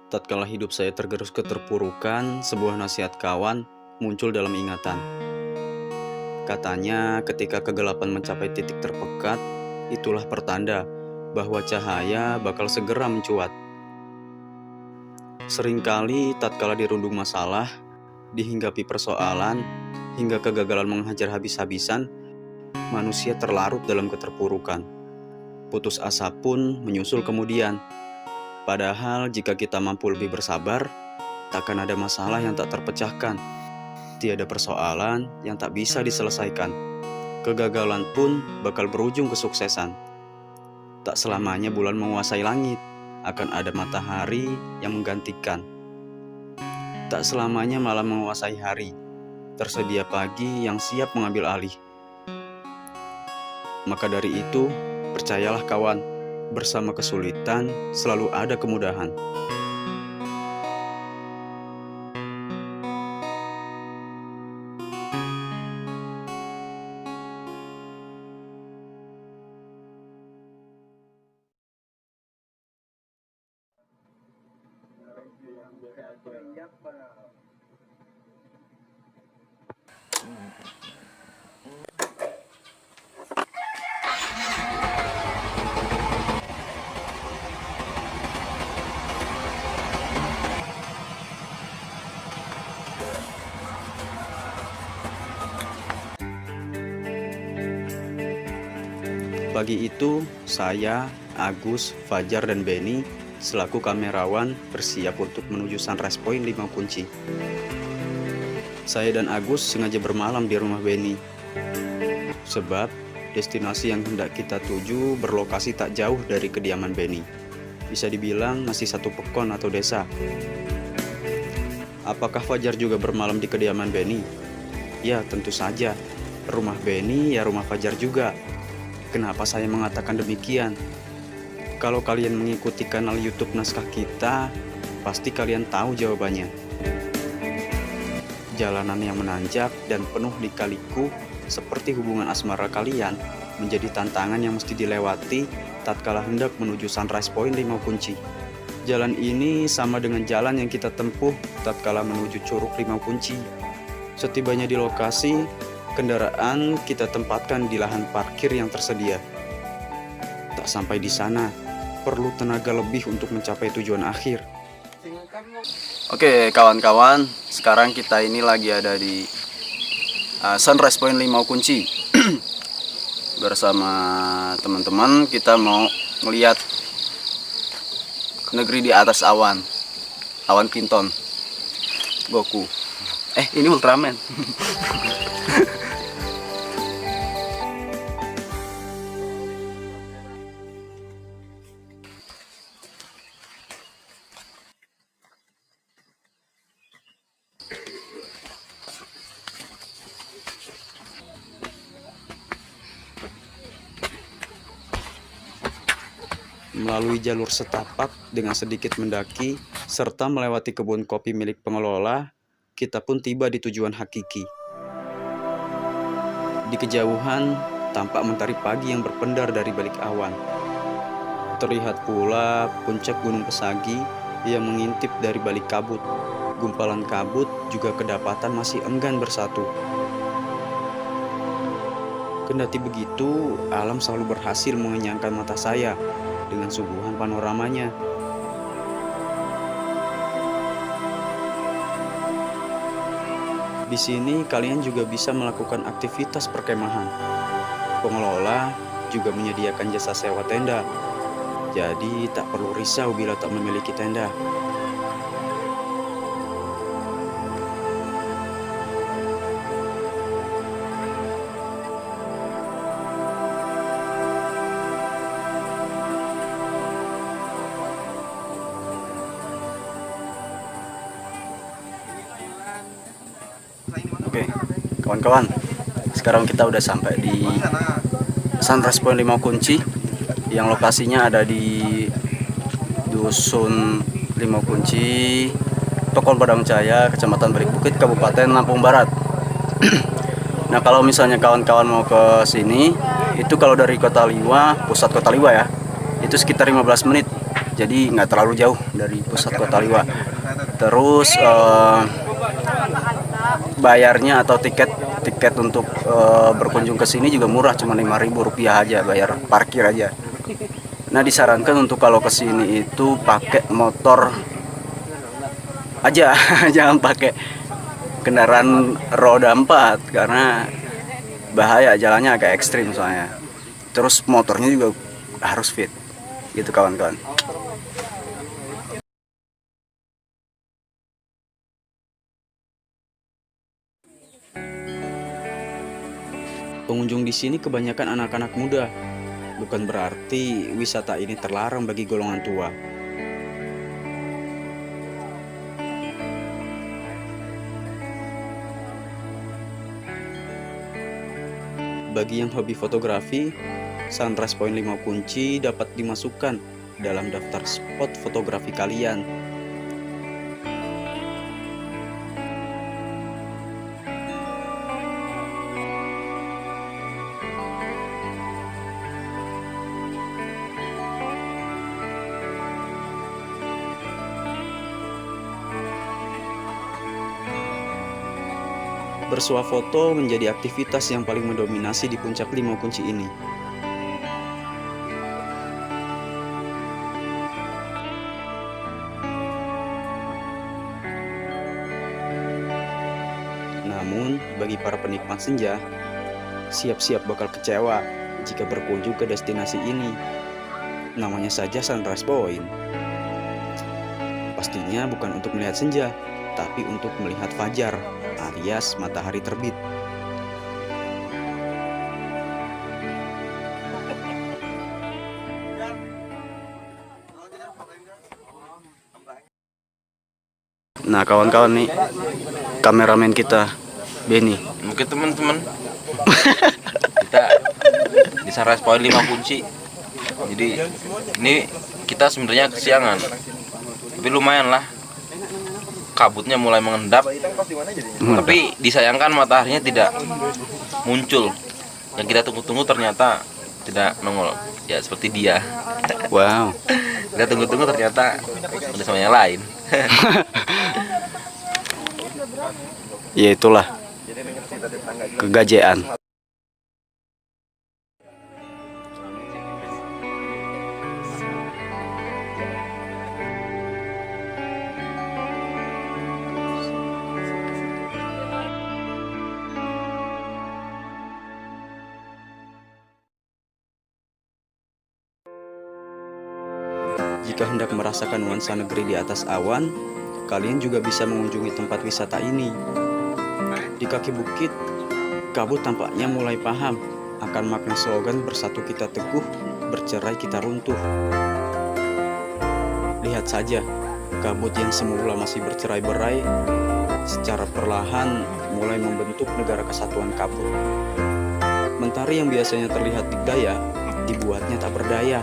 Tatkala hidup saya tergerus keterpurukan, sebuah nasihat kawan muncul dalam ingatan. Katanya, ketika kegelapan mencapai titik terpekat, itulah pertanda bahwa cahaya bakal segera mencuat. Seringkali tatkala dirundung masalah, dihinggapi persoalan, hingga kegagalan menghajar habis-habisan, manusia terlarut dalam keterpurukan. Putus asa pun menyusul kemudian. Padahal jika kita mampu lebih bersabar, takkan ada masalah yang tak terpecahkan. Tiada persoalan yang tak bisa diselesaikan. Kegagalan pun bakal berujung kesuksesan. Tak selamanya bulan menguasai langit, akan ada matahari yang menggantikan. Tak selamanya malam menguasai hari, tersedia pagi yang siap mengambil alih. Maka dari itu, percayalah kawan, bersama kesulitan selalu ada kemudahan. Pagi itu, saya, Agus, Fajar, dan Benny selaku kamerawan bersiap untuk menuju Sunrise Point Limau Kunci. Saya dan Agus sengaja bermalam di rumah Benny, sebab destinasi yang hendak kita tuju berlokasi tak jauh dari kediaman Benny. Bisa dibilang masih satu pekon atau desa. Apakah Fajar juga bermalam di kediaman Benny? Ya, tentu saja. Rumah Benny ya rumah Fajar juga. Kenapa saya mengatakan demikian? Kalau kalian mengikuti kanal YouTube Naskah Kita, pasti kalian tahu jawabannya. Jalanan yang menanjak dan penuh lika-liku seperti hubungan asmara kalian menjadi tantangan yang mesti dilewati tatkala hendak menuju Sunrise Point Limau Kunci. Jalan ini sama dengan jalan yang kita tempuh tatkala menuju Curug Limau Kunci. Setibanya di lokasi, kendaraan kita tempatkan di lahan parkir yang tersedia. Tak sampai di sana, perlu tenaga lebih untuk mencapai tujuan akhir. Oke kawan-kawan, sekarang kita ini lagi ada di Sunrise Point Limau Kunci. Bersama teman-teman kita mau melihat negeri di atas awan. Awan Kinton, Goku. Ini Ultraman. Melalui jalur setapak dengan sedikit mendaki, serta melewati kebun kopi milik pengelola, kita pun tiba di tujuan hakiki. Di kejauhan, tampak mentari pagi yang berpendar dari balik awan. Terlihat pula puncak Gunung Pesagi yang mengintip dari balik kabut. Gumpalan kabut juga kedapatan masih enggan bersatu. Kendati begitu, alam selalu berhasil mengenyangkan mata saya dengan suguhan panoramanya. Di sini kalian juga bisa melakukan aktivitas perkemahan. Pengelola juga menyediakan jasa sewa tenda, jadi tak perlu risau bila tak memiliki tenda. Oke, kawan-kawan, sekarang kita udah sampai di Sunrise Point Limau Kunci yang lokasinya ada di Dusun Limau Kunci, Tokon Padang Jaya, Kecamatan Balik Bukit, Kabupaten Lampung Barat. Nah, kalau misalnya kawan-kawan mau ke sini, itu kalau dari Kota Liwa, pusat Kota Liwa ya, itu sekitar 15 menit. jadi nggak terlalu jauh dari pusat kota Liwa. Terus bayarnya atau tiket untuk berkunjung ke sini juga murah, cuma Rp5.000 aja, bayar parkir aja. Nah, disarankan untuk kalau ke sini itu pakai motor aja, jangan pakai kendaraan roda 4 karena bahaya, jalannya agak ekstrim soalnya. Terus motornya juga harus fit, gitu kawan-kawan. Pengunjung di sini kebanyakan anak-anak muda. Bukan berarti wisata ini terlarang bagi golongan tua. Bagi yang hobi fotografi, Sunrise Point 5 Kunci dapat dimasukkan dalam daftar spot fotografi kalian. Bersuah foto menjadi aktivitas yang paling mendominasi di puncak 5 Kunci ini. Namun, bagi para penikmat senja, siap-siap bakal kecewa jika berkunjung ke destinasi ini. Namanya saja Sunrise Point. Pastinya bukan untuk melihat senja, tapi untuk melihat fajar alias matahari terbit. Nah, kawan-kawan nih, kameramen kita, Benny. Mungkin teman-teman kita di Sunrise Point 5 Kunci. Jadi ini kita sebenarnya kesiangan, tapi lumayan lah. Kabutnya mulai mengendap, tapi disayangkan mataharinya tidak muncul. Yang kita tunggu-tunggu ternyata tidak nongol. Ya seperti dia. Wow. Kita tunggu-tunggu ternyata udah sama yang lain. Ya itulah kegajean. Jika hendak merasakan nuansa negeri di atas awan, kalian juga bisa mengunjungi tempat wisata ini. Di kaki bukit, kabut tampaknya mulai paham akan makna slogan "Bersatu kita teguh, bercerai kita runtuh". Lihat saja, kabut yang semula masih bercerai-berai, secara perlahan mulai membentuk negara kesatuan kabut. Mentari yang biasanya terlihat dikdaya, dibuatnya tak berdaya.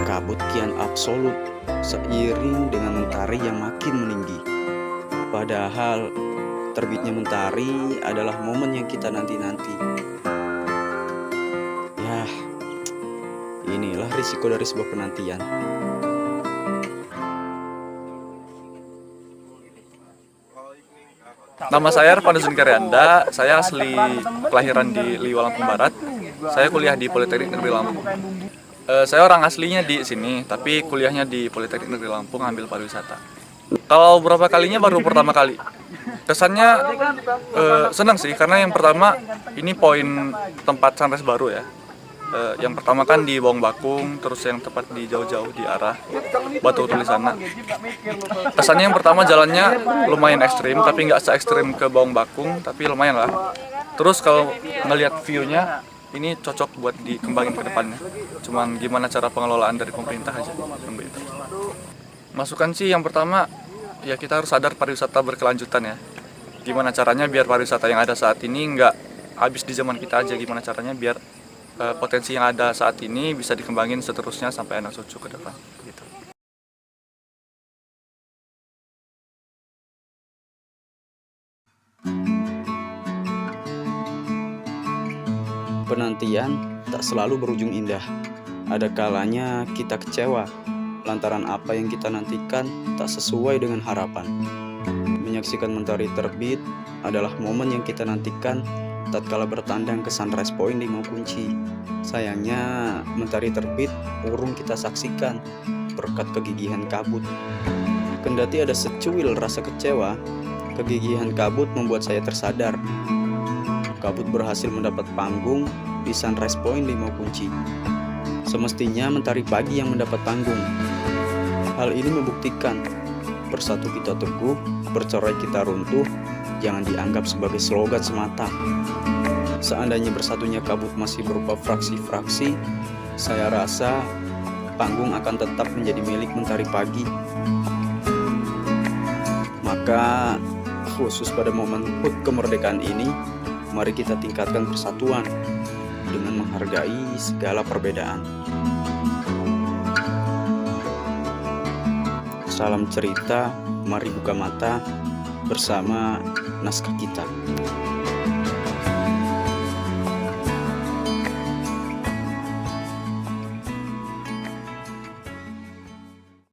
Kabut kian absolut seiring dengan mentari yang makin meninggi. Padahal terbitnya mentari adalah momen yang kita nanti-nanti. Yah, inilah risiko dari sebuah penantian. Nama saya Arfan Zunkaryanda, saya asli kelahiran di Liwa, Lampung Barat. Saya kuliah di Politeknik Negeri Lampung. Saya orang aslinya di sini, tapi kuliahnya di Politeknik Negeri Lampung, ambil pariwisata. Kalau berapa kalinya baru pertama kali. Kesannya senang sih, karena yang pertama ini poin tempat sunrise baru ya. Yang pertama kan di Bawang Bakung, terus yang tepat di jauh-jauh di arah Batu Tulisana. Kesannya yang pertama jalannya lumayan ekstrim, tapi nggak se-ekstrim ke Bawang Bakung, tapi lumayan lah. Terus kalau ngelihat view-nya, ini cocok buat dikembangin ke depannya. Cuman gimana cara pengelolaan dari pemerintah aja yang begitu. Masukan sih yang pertama, ya kita harus sadar pariwisata berkelanjutan ya. Gimana caranya biar pariwisata yang ada saat ini nggak habis di zaman kita aja, gimana caranya biar potensi yang ada saat ini bisa dikembangin seterusnya sampai anak cucu ke depan gitu. Penantian tak selalu berujung indah. Ada kalanya kita kecewa lantaran apa yang kita nantikan tak sesuai dengan harapan. Menyaksikan mentari terbit adalah momen yang kita nantikan tatkala bertandang ke Sunrise Point 5 Kunci. Sayangnya mentari terbit urung kita saksikan berkat kegigihan kabut. Kendati ada secuil rasa kecewa, kegigihan kabut membuat saya tersadar. Kabut berhasil mendapat panggung di Sunrise Point 5 Kunci. Semestinya mentari pagi yang mendapat panggung. Hal ini membuktikan bersatu kita teguh, bercerai kita runtuh, jangan dianggap sebagai slogan semata. Seandainya bersatunya kabut masih berupa fraksi-fraksi, saya rasa panggung akan tetap menjadi milik mentari pagi. Maka khusus pada momen HUT kemerdekaan ini, mari kita tingkatkan persatuan dengan menghargai segala perbedaan. Salam cerita, mari buka mata bersama naskah kita.